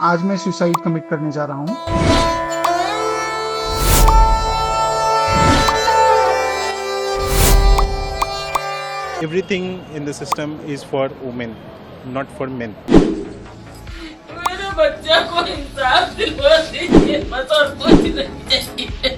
आज मैं suicide commit करने जा रहा हूँ। Everything in the system is for women, not for men. मेरे बच्चा को इंसाफ दिलवा दीजिए, बस और कुछ नहीं चाहिए।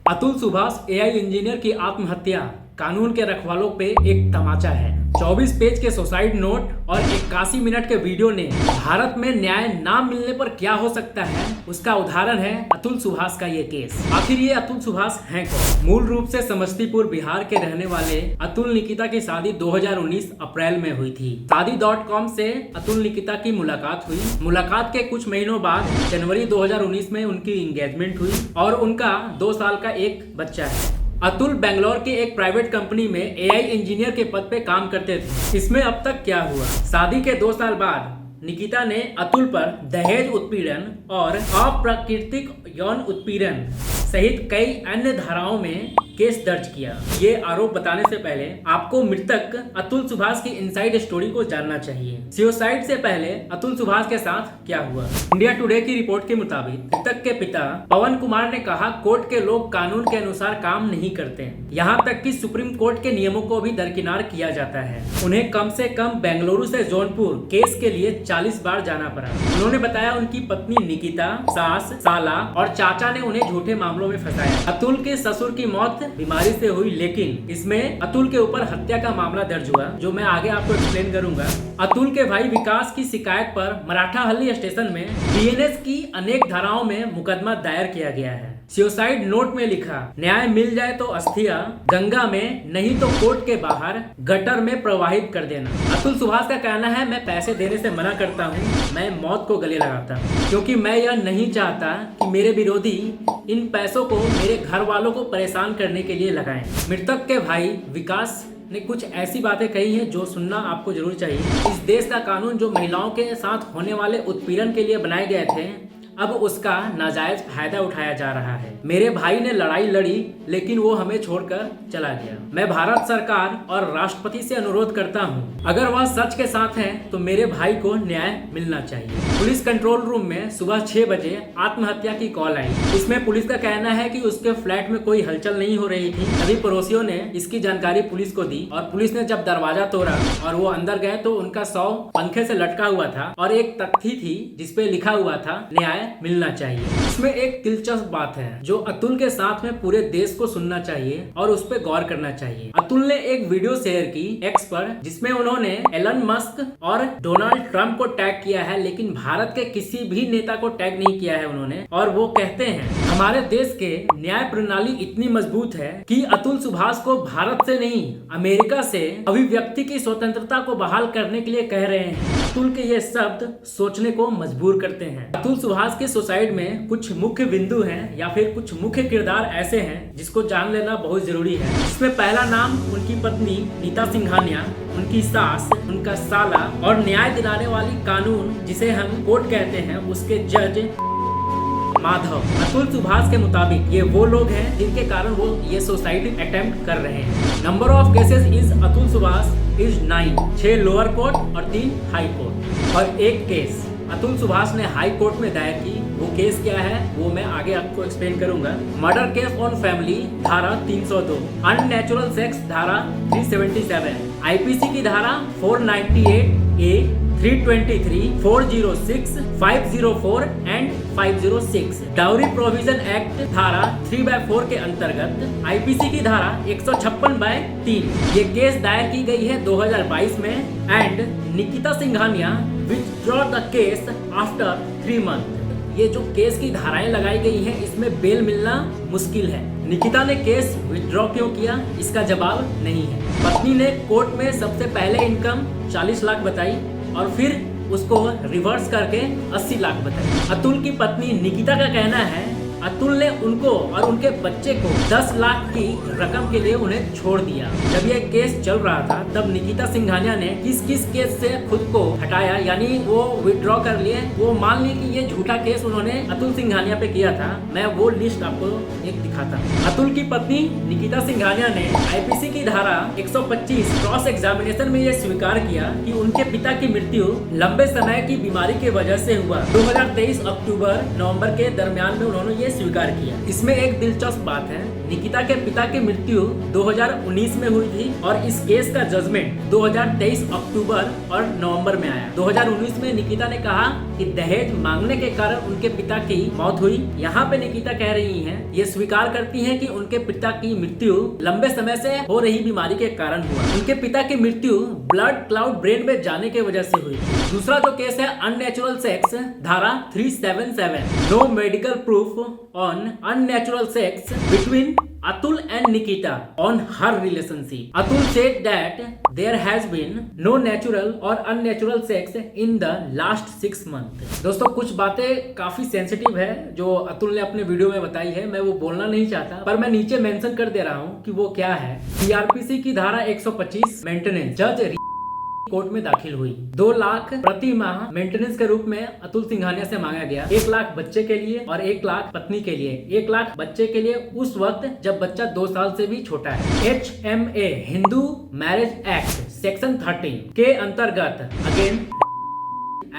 अतुल सुभाष एआई इंजीनियर की आत्महत्या कानून के रखवालों पे एक तमाचा है। 24 पेज के सुसाइड नोट और 81 मिनट के वीडियो ने भारत में न्याय ना मिलने पर क्या हो सकता है उसका उदाहरण है अतुल सुभाष का ये केस। आखिर ये अतुल सुभाष हैं कौन? मूल रूप से समस्तीपुर बिहार के रहने वाले अतुल निकिता की शादी 2019 अप्रैल में हुई थी। शादी.com से अतुल निकिता की मुलाकात हुई। मुलाकात के कुछ महीनों बाद जनवरी 2019 में उनकी एंगेजमेंट हुई और उनका 2 साल का एक बच्चा है। अतुल बेंगलोर के एक प्राइवेट कंपनी में एआई इंजीनियर के पद पे काम करते थे। इसमें अब तक क्या हुआ? शादी के 2 साल बाद निकिता ने अतुल पर दहेज उत्पीड़न और अप्राकृतिक यौन उत्पीड़न सहित कई अन्य धाराओं में केस दर्ज किया। ये आरोप बताने से पहले आपको मृतक अतुल सुभाष की इनसाइड स्टोरी को जानना चाहिए। सुसाइड से पहले अतुल सुभाष के साथ क्या हुआ? इंडिया टुडे की रिपोर्ट के मुताबिक मृतक के पिता पवन कुमार ने कहा, कोर्ट के लोग कानून के अनुसार काम नहीं करते, यहाँ तक कि सुप्रीम कोर्ट के नियमों को भी दरकिनार किया जाता है। उन्हें कम से कम बेंगलुरु से जौनपुर केस के लिए 40 बार जाना पड़ा। उन्होंने बताया उनकी पत्नी निकिता, सास, साला और चाचा ने उन्हें झूठे मामलों में फंसाया। अतुल के ससुर की मौत बीमारी से हुई, लेकिन इसमें अतुल के ऊपर हत्या का मामला दर्ज हुआ, जो मैं आगे आपको एक्सप्लेन करूंगा। अतुल के भाई विकास की शिकायत पर मराठाहल्ली स्टेशन में बीएनएस की अनेक धाराओं में मुकदमा दायर किया गया है। सुसाइड नोट में लिखा, न्याय मिल जाए तो अस्थियां गंगा में, नहीं तो कोर्ट के बाहर गटर में प्रवाहित कर देना। अतुल सुभाष का कहना है, मैं पैसे देने से मना करता हूँ, मैं मौत को गले लगाता हूँ, क्योंकि मैं यह नहीं चाहता कि मेरे विरोधी इन पैसों को मेरे घर वालों को परेशान करने के लिए लगाएं। मृतक के भाई विकास ने कुछ ऐसी बातें कही हैं जो सुनना आपको जरूर चाहिए। इस देश का कानून जो महिलाओं के साथ होने वाले उत्पीड़न के लिए बनाए गए थे, अब उसका नाजायज फायदा उठाया जा रहा है। मेरे भाई ने लड़ाई लड़ी, लेकिन वो हमें छोड़कर चला गया। मैं भारत सरकार और राष्ट्रपति से अनुरोध करता हूँ, अगर वह सच के साथ हैं तो मेरे भाई को न्याय मिलना चाहिए। पुलिस कंट्रोल रूम में सुबह 6 बजे आत्महत्या की कॉल आई। इसमें पुलिस का कहना है कि उसके फ्लैट में कोई हलचल नहीं हो रही थी। सभी पड़ोसियों ने इसकी जानकारी पुलिस को दी और पुलिस ने जब दरवाजा तोड़ा और वो अंदर गए तो उनका शव पंखे से लटका हुआ था और एक तख्ती थी जिसपे लिखा हुआ था, न्याय मिलना चाहिए। इसमें एक दिलचस्प बात है जो अतुल के साथ में पूरे देश को सुनना चाहिए और उस पर गौर करना चाहिए। अतुल ने एक वीडियो शेयर की एक्स पर, जिसमें उन्होंने एलन मस्क और डोनाल्ड ट्रंप को टैग किया है, लेकिन भारत के किसी भी नेता को टैग नहीं किया है उन्होंने। और वो कहते हैं, हमारे देश के न्याय प्रणाली इतनी मजबूत है कि अतुल सुभाष को भारत से नहीं अमेरिका से अभिव्यक्ति की स्वतंत्रता को बहाल करने के लिए कह रहे हैं। अतुल के ये शब्द सोचने को मजबूर करते हैं। अतुल सुभाष के सुसाइड में कुछ मुख्य बिंदु हैं या फिर कुछ मुख्य किरदार ऐसे हैं जिसको जान लेना बहुत जरूरी है। इसमें पहला नाम उनकी पत्नी नीता सिंघानिया, उनकी सास, उनका साला और न्याय दिलाने वाली कानून जिसे हम कोर्ट कहते हैं उसके जज माधव। अतुल सुभाष के मुताबिक ये वो लोग हैं जिनके कारण वो ये सुसाइड अटेम्प्ट कर रहे हैं। Number of cases is Atul Subhash is 9, 6 lower court और 3 हाई कोर्ट और एक केस अतुल सुभाष ने हाई कोर्ट में दायर की। वो केस क्या है वो मैं आगे आपको एक्सप्लेन करूंगा। मर्डर केस ऑन फैमिली धारा 302, अननेचुरल सेक्स धारा 377, आईपीसी की धारा 498A, 323, 406, 504 and 506, dowry provision act धारा 3/4 के अंतर्गत आईपीसी की धारा 156/3 ये केस दायर की गई है 2022 में। And Nikita Singhania withdraw the case after 3 month. ये जो केस की धाराएं लगाई गई हैं इसमें बेल मिलना मुश्किल है। निकिता ने केस विथड्रॉ क्यों किया इसका जवाब नहीं है। पत्नी ने कोर्ट में सबसे पहले इनकम 40 लाख बताई और फिर उसको रिवर्स करके 80 लाख बताई। अतुल की पत्नी निकिता का कहना है अतुल ने उनको और उनके बच्चे को 10 लाख की रकम के लिए उन्हें छोड़ दिया। जब ये केस चल रहा था तब निकिता सिंघानिया ने किस किस केस से खुद को हटाया, यानी वो विड्रॉ कर लिए, वो मान ली कि ये झूठा केस उन्होंने अतुल सिंघानिया पे किया था। मैं वो लिस्ट आपको एक दिखाता हूँ। अतुल की पत्नी निकिता सिंघानिया ने आईपीसी की धारा 125 क्रॉस एग्जामिनेशन में ये स्वीकार किया कि उनके पिता की मृत्यु लंबे समय की बीमारी की वजह से हुआ। 2023 अक्टूबर नवंबर के दरमियान में उन्होंने ये स्वीकार किया। इसमें एक दिलचस्प बात है, निकिता के पिता की मृत्यु 2019 में हुई थी और इस केस का जजमेंट 2023 अक्टूबर और नवंबर में आया। 2019 में निकिता ने कहा कि दहेज मांगने के कारण उनके पिता की मौत हुई। यहाँ पे निकिता कह रही हैं, ये स्वीकार करती हैं कि उनके पिता की मृत्यु लंबे समय से हो रही बीमारी के कारण हुआ। उनके पिता की मृत्यु ब्लड क्लाउड ब्रेन में जाने की वजह से हुई। दूसरा जो केस है अननेचुरल सेक्स, धारा 377, no medical proof on unnatural sex between Atul and Nikita on her relationship. Atul said that there has been no natural or unnatural sex in the last 6 months. दोस्तों कुछ बातें काफी sensitive है जो अतुल ने अपने video में बताई है, मैं वो बोलना नहीं चाहता पर मैं नीचे मेंशन कर दे रहा हूँ कि वो क्या है। सीआरपीसी की धारा 125 मेंटेनेंस, जज कोर्ट में दाखिल हुई। 2 लाख प्रति माह मेंटेनेंस के रूप में अतुल सिंघानिया से मांगा गया। 1 लाख बच्चे के लिए और 1 लाख पत्नी के लिए। 1 लाख बच्चे के लिए उस वक्त जब बच्चा 2 साल से भी छोटा है। HMA Hindu marriage act section 13 के अंतर्गत अगेन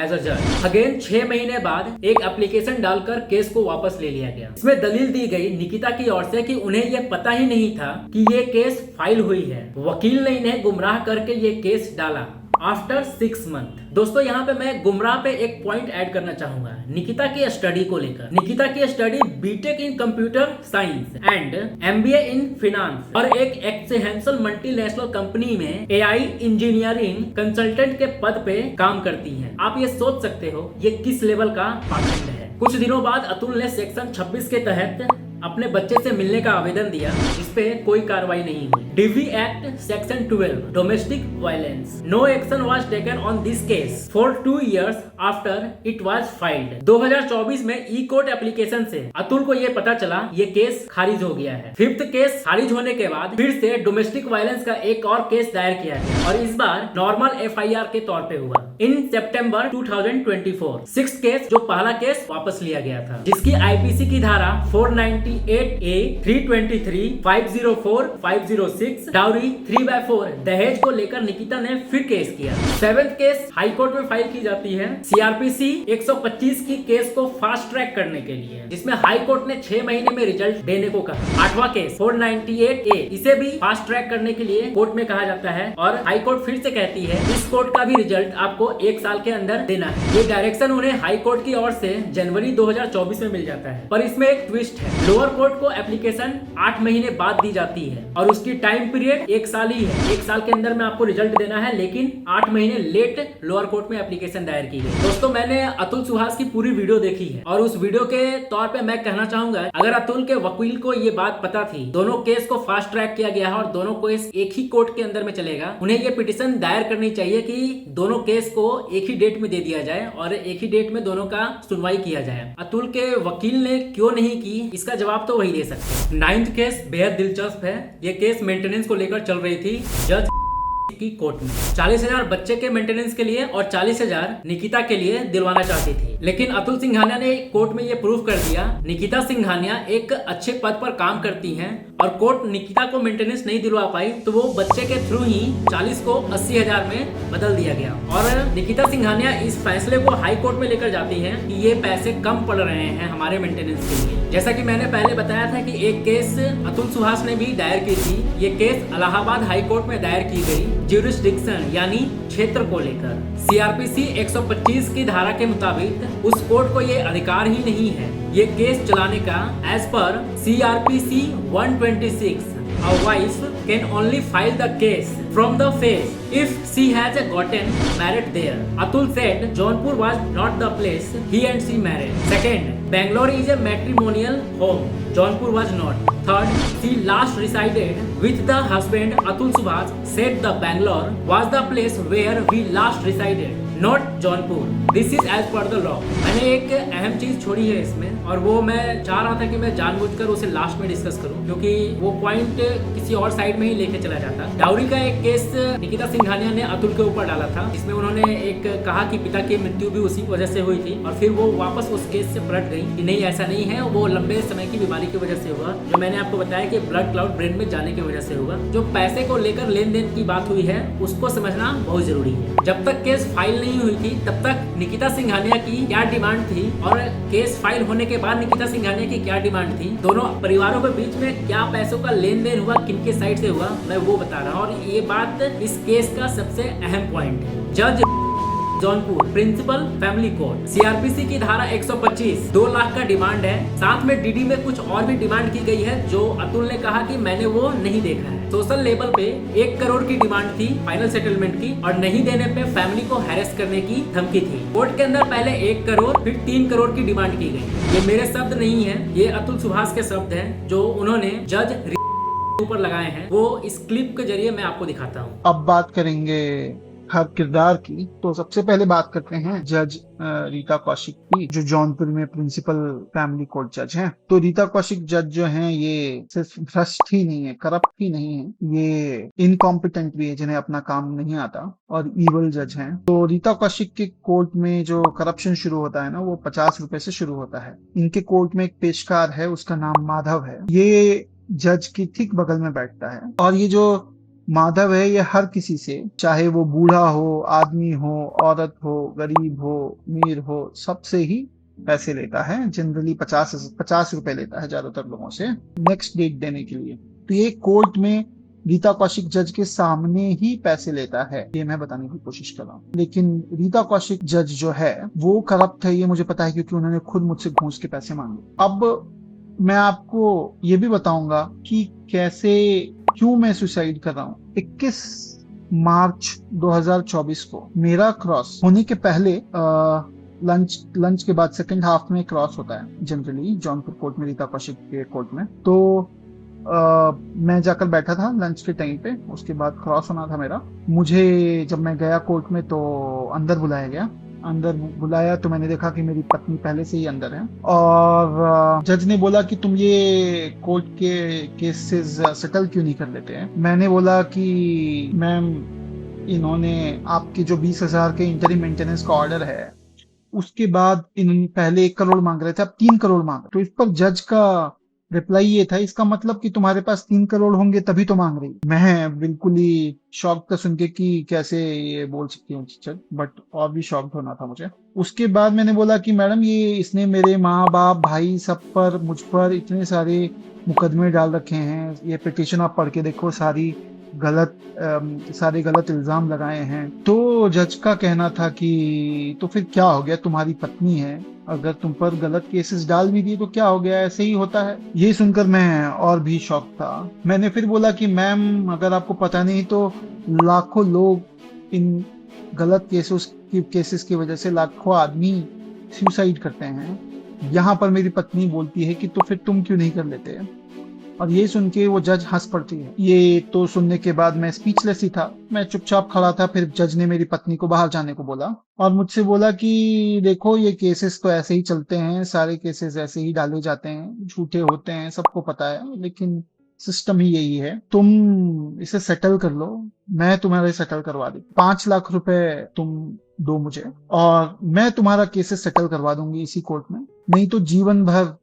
एज अ जज अगेन 6 महीने बाद एक एप्लीकेशन डालकर केस को वापस ले लिया गया। इसमें दलील दी गई निकिता की ओर से कि उन्हें यह पता ही नहीं था कि ये केस फाइल हुई है। वकील ने इन्हें गुमराह करके ये केस डाला आफ्टर 6 मंथ। दोस्तों यहाँ पे मैं गुमराह पे एक पॉइंट ऐड करना चाहूंगा निकिता की स्टडी को लेकर। निकिता की study BTech in computer science and MBA in finance और एक एक्सेंसल मल्टीनेशनल कंपनी में AI इंजीनियरिंग कंसल्टेंट के पद पे काम करती हैं। आप ये सोच सकते हो ये किस लेवल का पाखंड है। कुछ दिनों बाद अतुल ने सेक्शन 26 के तहत अपने बच्चे से मिलने का आवेदन दिया, इस पे कोई कार्रवाई नहीं हुई। DV act section 12 domestic violence, no action was taken on this case for 2 years after it was filed. 2024 में ई कोर्ट एप्लीकेशन से अतुल को ये पता चला ये केस खारिज हो गया है। 5th केस खारिज होने के बाद फिर से डोमेस्टिक वायलेंस का एक और केस दायर किया गया और इस बार नॉर्मल FIR के तौर पे हुआ इन सितंबर 2024। 6th केस जो पहला केस वापस लिया गया था, जिसकी IPC की धारा 498A 323 504 506 डाउरी 3/4 दहेज को लेकर निकिता ने फिर केस किया। 7th केस हाई कोर्ट में फाइल की जाती है CRPC 125 की केस को फास्ट ट्रैक करने के लिए, जिसमें हाई कोर्ट ने 6 महीने में रिजल्ट देने को कहा। 8वां केस 498A इसे भी फास्ट ट्रैक करने के लिए कोर्ट में कहा जाता है और हाई कोर्ट फिर से कहती है इस कोर्ट का भी रिजल्ट आपको 1 साल के अंदर देना है। ये डायरेक्शन उन्हें हाई कोर्ट की ओर से जनवरी 2024 में मिल जाता है, पर इसमें एक ट्विस्ट है। लोअर कोर्ट को एप्लीकेशन 8 महीने बाद दी जाती है और उसकी टाइम पीरियड 1 साल ही है। 1 साल के अंदर में आपको रिजल्ट देना है, लेकिन 8 महीने लेट लोअर कोर्ट में एप्लीकेशन दायर की गई। दोस्तों मैंने अतुल सुहास की पूरी वीडियो देखी है और उस वीडियो के तौर पे मैं कहना चाहूंगा अगर अतुल के वकील को ये बात पता थी दोनों केस को फास्ट ट्रैक किया गया है और दोनों केस एक ही कोर्ट के अंदर में चलेगा, उन्हें ये पिटीशन दायर करनी चाहिए कि दोनों केस को एक ही डेट में दे दिया जाए और एक ही डेट में दोनों का सुनवाई किया जाए। अतुल के वकील ने क्यों नहीं की, इसका जवाब तो वही दे सकते हैं। 9th केस बेहद दिलचस्प है। ये केस मेंटेनेंस को लेकर चल रही थी जज की कोर्ट में। 40,000 बच्चे के मेंटेनेंस के लिए और 40,000 निकिता के लिए दिलवाना चाहती थी, लेकिन अतुल सिंघानिया ने कोर्ट में ये प्रूफ कर दिया निकिता सिंघानिया एक अच्छे पद पर काम करती हैं और कोर्ट निकिता को मेंटेनेंस नहीं दिलवा पाई तो वो बच्चे के थ्रू ही 40 को 80,000 में बदल दिया गया और निकिता सिंघानिया इस फैसले को हाई कोर्ट में लेकर जाती हैं कि ये पैसे कम पड़ रहे हैं हमारे मेंटेनेंस के लिए। जैसा कि मैंने पहले बताया था कि एक केस अतुल सुहास ने भी दायर की थी। ये केस इलाहाबाद हाई कोर्ट में दायर की गई ज्यूरिसडिक्शन यानी क्षेत्र को लेकर। CRPC 125 की धारा के मुताबिक उस कोर्ट को ये अधिकार ही नहीं है ये केस चलाने का। As per CRPC 126 a wife can only file the case from the face if she has gotten married there. Atul said Jaunpur was not the place he and she married. Second, Bangalore is a matrimonial home. Jaunpur was not. Third, she last resided with the husband Atul Subhas said the Bangalore was the place where we last resided, not Jaunpur. This is as per the law. मैंने एक अहम चीज छोड़ी है इसमें और वो मैं चाह रहा था कि मैं जानबूझकर उसे लास्ट में डिस्कस करूं, क्योंकि वो पॉइंट किसी और साइड में ही लेके चला जाता। डाउरी का एक केस निकिता सिंघानिया ने अतुल के ऊपर डाला था, जिसमें उन्होंने एक कहा कि पिता की मृत्यु भी उसी वजह से हुई थी, और फिर वो वापस उस केस से पलट गई कि नहीं ऐसा नहीं है, वो लंबे समय की बीमारी की वजह से हुआ, जो मैंने आपको बताया कि ब्लड क्लाउड ब्रेन में जाने की वजह से हुआ। जो पैसे को लेकर लेन देन की बात हुई है उसको समझना बहुत जरूरी है। जब तक केस फाइल नहीं हुई थी तब तक निकिता सिंघानिया की क्या डिमांड थी और केस फाइल होने के बाद निकिता सिंघानिया की क्या डिमांड थी, दोनों परिवारों के बीच में क्या पैसों का लेन देन हुआ, किनके साइड से हुआ, मैं वो बता रहा हूँ। और ये बात इस केस का सबसे अहम पॉइंट है। जज Jaunpur principal family court, CrPC की धारा 125 2 लाख का डिमांड है। साथ में डीडी में कुछ और भी डिमांड की गई है जो अतुल ने कहा कि मैंने वो नहीं देखा है। सोशल लेवल पे 1 करोड़ की डिमांड थी फाइनल सेटलमेंट की, और नहीं देने पे फैमिली को हैरेस करने की धमकी थी। कोर्ट के अंदर पहले 1 करोड़ फिर 3 करोड़ की डिमांड की गई। ये मेरे शब्द नहीं है, ये अतुल सुभाष के शब्द हैं जो उन्होंने जज ऊपर लगाए हैं। वो इस क्लिप के जरिए मैं आपको दिखाता हूँ। अब बात करेंगे हर किरदार की। तो सबसे पहले बात करते हैं जज रीता कौशिक की, जो जौनपुर में प्रिंसिपल फैमिली कोर्ट जज हैं। तो रीता कौशिक जज जो हैं ये सिर्फ भ्रष्ट ही नहीं है, करप्ट ही नहीं है, ये इनकॉम्पिटेंट भी है, जिन्हें अपना काम नहीं आता, और ईवल जज हैं। तो रीता कौशिक के कोर्ट में जो करप्शन शुरू होता है ना, वो 50 रुपए से शुरू होता है। इनके कोर्ट में एक पेशकार है, उसका नाम माधव है। ये जज की ठीक बगल में बैठता है, और ये जो माधव है ये हर किसी से, चाहे वो बूढ़ा हो, आदमी हो, औरत हो, गरीब हो, अमीर हो, सबसे ही पैसे लेता है। जनरली 50 रुपए लेता है ज्यादातर लोगों से नेक्स्ट डेट देने के लिए। तो ये कोर्ट में रीता कौशिक जज के सामने ही पैसे लेता है, ये मैं बताने की कोशिश कर रहा हूँ। लेकिन रीता कौशिक जज जो है वो करप्ट है, ये मुझे पता है, क्योंकि उन्होंने खुद मुझसे घूस के पैसे मांगे। अब मैं आपको ये भी बताऊंगा कि क्यों मैं सुसाइड कर रहा हूँ। 21 मार्च 2024 को मेरा क्रॉस होने के पहले लंच के बाद सेकंड हाफ में क्रॉस होता है जनरली जौनपुर कोर्ट में, रीता कौशिक के कोर्ट में। तो मैं जाकर बैठा था लंच के टाइम पे, उसके बाद क्रॉस होना था मेरा। मुझे जब मैं गया कोर्ट में तो अंदर बुलाया गया। अंदर बुलाया तो मैंने देखा कि मेरी पत्नी पहले से ही अंदर है, और जज ने बोला कि तुम ये कोर्ट के केसेस सेटल क्यों नहीं कर लेते हैं। मैंने बोला कि मैम, इन्होंने आपके जो 20,000 के इंटरिम मेंटेनेंस का ऑर्डर है, उसके बाद इन्होंने पहले 1 करोड़ मांग रहे थे, अब 3 करोड़ मांग। तो इस पर जज का रिप्लाई ये था, इसका मतलब कि तुम्हारे पास 3 करोड़ होंगे तभी तो मांग रही। मैं बिल्कुल ही शॉक था सुन के कि कैसे ये बोल सकती हूँ टीचर, बट और भी शॉक्ड होना था मुझे। उसके बाद मैंने बोला कि मैडम, ये इसने मेरे माँ बाप भाई सब पर, मुझ पर इतने सारे मुकदमे डाल रखे हैं, ये पिटीशन आप पढ़ के देखो, सारे गलत इल्जाम लगाए हैं। तो जज का कहना था कि तो फिर क्या हो गया, तुम्हारी पत्नी है, अगर तुम पर गलत केसेस डाल भी दिए तो क्या हो गया, ऐसे ही होता है। ये सुनकर मैं और भी शॉक था। मैंने फिर बोला कि मैम, अगर आपको पता नहीं तो लाखों लोग इन गलत केसेस की वजह से, लाखों आदमी सुसाइड करते हैं। यहाँ पर मेरी पत्नी बोलती है कि तो फिर तुम क्यों नहीं कर लेते। और ये सुन के वो जज हंस पड़ती है। ये तो सुनने के बाद मैं स्पीचलेस ही था, मैं चुपचाप खड़ा था। फिर जज ने मेरी पत्नी को बाहर जाने को बोला और मुझसे बोला कि देखो, ये केसेस तो ऐसे ही चलते हैं, सारे केसेस ऐसे ही डाले जाते हैं, झूठे होते हैं, सबको पता है, लेकिन सिस्टम ही यही है। तुम इसे सेटल कर लो, मैं तुम्हारे सेटल करवा दूं। 5 लाख रुपए तुम दो मुझे और मैं तुम्हारा केसेस सेटल करवा दूंगी इसी कोर्ट में। नहीं तो जीवन भर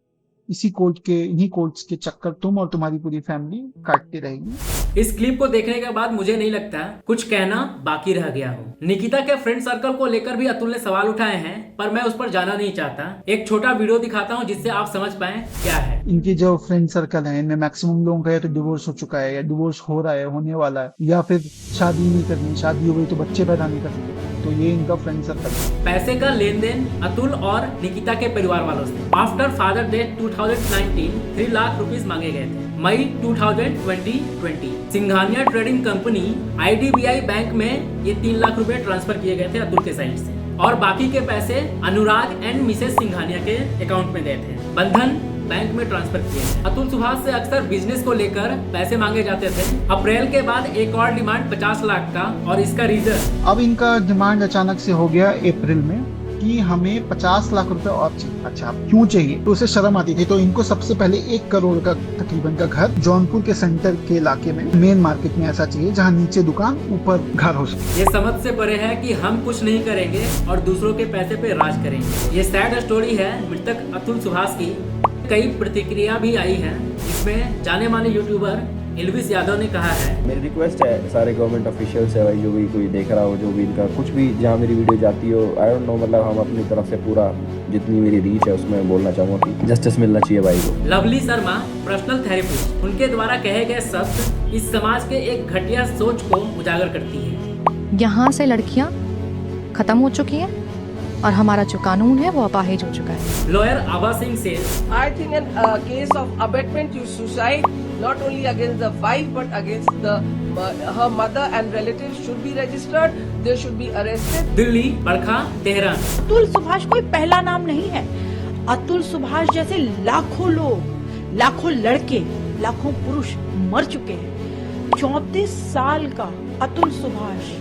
इन्हीं कोर्ट्स के चक्कर तुम और तुम्हारी पूरी फैमिली काटती रहेगी। इस क्लिप को देखने के बाद मुझे नहीं लगता कुछ कहना बाकी रह गया हो। निकिता के फ्रेंड सर्कल को लेकर भी अतुल ने सवाल उठाए हैं, पर मैं उस पर जाना नहीं चाहता। एक छोटा वीडियो दिखाता हूं जिससे आप समझ पाएं क्या है। इनकी जो फ्रेंड सर्कल है, इनमें मैक्सिमम लोगों का या तो डिवोर्स हो चुका है, या डिवोर्स हो रहा है, होने वाला है, या फिर शादी नहीं करनी, शादी हो गई तो बच्चे पैदा नहीं करने। तो ये इनका फ्रेंड सर्कल है। पैसे का लेन देन अतुल और निकिता के परिवार वालों से after father death 2019 3 lakh rupees मांगे गए थे। मई 2020 Singhania trading company IDBI bank में ये 3 लाख रुपए ट्रांसफर किए गए थे अतुल के साइड से, और बाकी के पैसे अनुराग एंड मिसेस सिंघानिया के अकाउंट में गए थे, बंधन बैंक में ट्रांसफर किए। अतुल सुभाष से अक्सर बिजनेस को लेकर पैसे मांगे जाते थे। अप्रैल के बाद एक और डिमांड 50 लाख का, और इसका रीजन अब इनका डिमांड अचानक से हो गया अप्रैल में। कि हमें 50 लाख रुपए और चाहिए। अच्छा, क्यों चाहिए? तो उसे शर्म आती थी। तो इनको सबसे पहले 1 करोड़ का तकरीबन का घर जौनपुर के सेंटर के इलाके में, मेन मार्केट में ऐसा चाहिए जहाँ नीचे दुकान ऊपर घर हो सके। ये समझ से परे है कि हम कुछ नहीं करेंगे और दूसरों के पैसे पे राज करेंगे। ये सैड स्टोरी है मृतक अतुल सुभाष की। कई प्रतिक्रिया भी आई है, इसमें जाने माने यूट्यूबर एल्विस यादव ने कहा है, मेरी रिक्वेस्ट है सारे गवर्नमेंट ऑफिशियल से भाई, जो भी कोई देख रहा हो, जो भी इनका कुछ भी जहाँ मेरी वीडियो जाती हो, आई डोंट नो, मतलब हम अपनी तरफ से पूरा जितनी मेरी रीच है उसमें बोलना चाहूँगा कि जस्टिस मिलना चाहिए भाई को। लवली शर्मा पर्सनल थेरेपिस्ट, उनके द्वारा कहे गए शब्द इस समाज के एक घटिया सोच को उजागर करती है। यहाँ से लड़कियाँ खत्म हो चुकी हैं और हमारा जो कानून है वो अपाहिज हो चुका है। लॉयर आभा सिंह से I think in a case of abetment to suicide, not only against the wife but against the her mother and relatives should be registered. They should be arrested. Delhi, Barkha, Tehran. Atul Subhash कोई पहला नाम नहीं है। अतुल सुभाष जैसे लाखों लोग, लाखों लड़के, लाखों पुरुष मर चुके हैं। 34 साल का अतुल सुभाष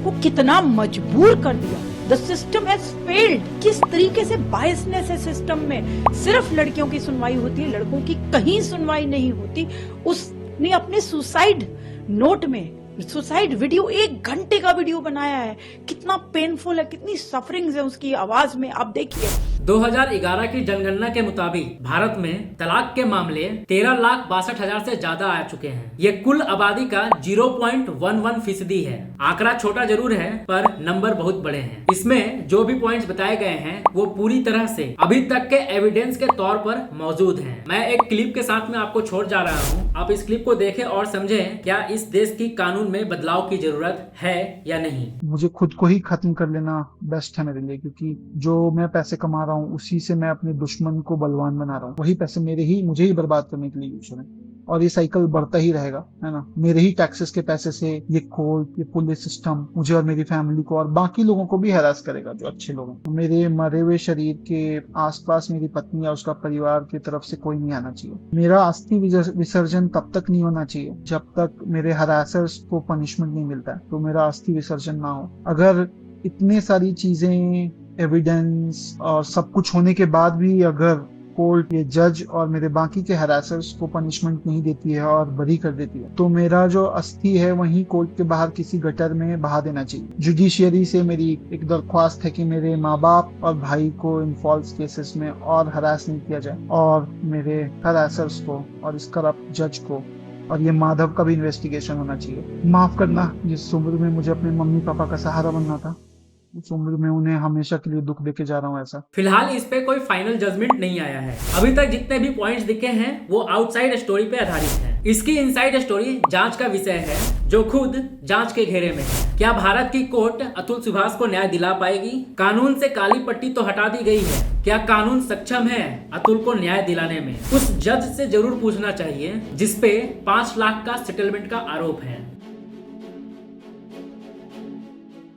को कितना मजबूर कर दिया। The system has failed। किस तरीके से बायसनेस है सिस्टम में। सिर्फ लड़कियों की सुनवाई होती है, लड़कों की कहीं सुनवाई नहीं होती। उसने अपने सुसाइड नोट में सुसाइड वीडियो 1 घंटे का वीडियो बनाया है। कितना पेनफुल है, कितनी सफरिंग्स है उसकी आवाज में, आप देखिए। 2011 की जनगणना के मुताबिक भारत में तलाक के मामले 13,62,000 से ज्यादा आ चुके हैं। ये कुल आबादी का 0.11% है। आंकड़ा छोटा जरूर है पर नंबर बहुत बड़े हैं। इसमें जो भी पॉइंट्स बताए गए हैं वो पूरी तरह से अभी तक के एविडेंस के तौर पर मौजूद हैं। मैं एक क्लिप के साथ में आपको छोड़ जा रहा हूँ, आप इस क्लिप को देखें और समझें क्या इस देश की कानून में बदलाव की जरूरत है या नहीं। मुझे खुद को ही खत्म कर लेना बेस्ट है मेरे लिए, क्योंकि जो मैं पैसे कमा रहा हूँ उसी से मैं अपने दुश्मन को बलवान बना रहा हूँ। वही पैसे मुझे ही बर्बाद करने के लिए यूज हो रहे हैं और ये साइकिल बढ़ता ही रहेगा, है ना। मेरे ही टैक्सेस के पैसे से ये कोर्ट, ये पुलिस सिस्टम मुझे और मेरी फैमिली को और बाकी लोगों को भी हैरास करेगा जो अच्छे लोग हैं। मेरे मरे हुए शरीर के आसपास मेरी पत्नी या उसका परिवार की तरफ से कोई नहीं आना चाहिए। मेरा अस्थि विसर्जन तब तक नहीं होना चाहिए जब तक मेरे हरासर्स को पनिशमेंट नहीं मिलता है, तो मेरा अस्थि विसर्जन ना हो। अगर इतने सारी चीजें, एविडेंस और सब कुछ होने के बाद भी अगर कोर्ट, ये जज और मेरे बाकी के हरासर्स को पनिशमेंट नहीं देती है और बरी कर देती है, तो मेरा जो अस्थि है वहीं कोर्ट के बाहर किसी गटर में बहा देना चाहिए। जुडिशियरी से मेरी एक दरख्वास्त है कि मेरे माँ बाप और भाई को इन फॉल्स केसेस में और हरास नहीं किया जाए और मेरे हरासर्स को और इस करप्ट जज को और ये माधव का भी इन्वेस्टिगेशन होना चाहिए। माफ करना, जिस उम्र में मुझे अपने मम्मी पापा का सहारा बनना था उस उम्र में उन्हें हमेशा के लिए दुख देके जा रहा हूँ। ऐसा फिलहाल इस पे कोई फाइनल जजमेंट नहीं आया है। अभी तक जितने भी पॉइंट्स दिखे हैं वो आउटसाइड स्टोरी पे आधारित है। इसकी इनसाइड स्टोरी जांच का विषय है जो खुद जांच के घेरे में है। क्या भारत की कोर्ट अतुल सुभाष को न्याय दिला पाएगी? कानून से काली पट्टी तो हटा दी गई है, क्या कानून सक्षम है अतुल को न्याय दिलाने में? उस जज से जरूर पूछना चाहिए जिसपे 5 लाख का सेटलमेंट का आरोप है।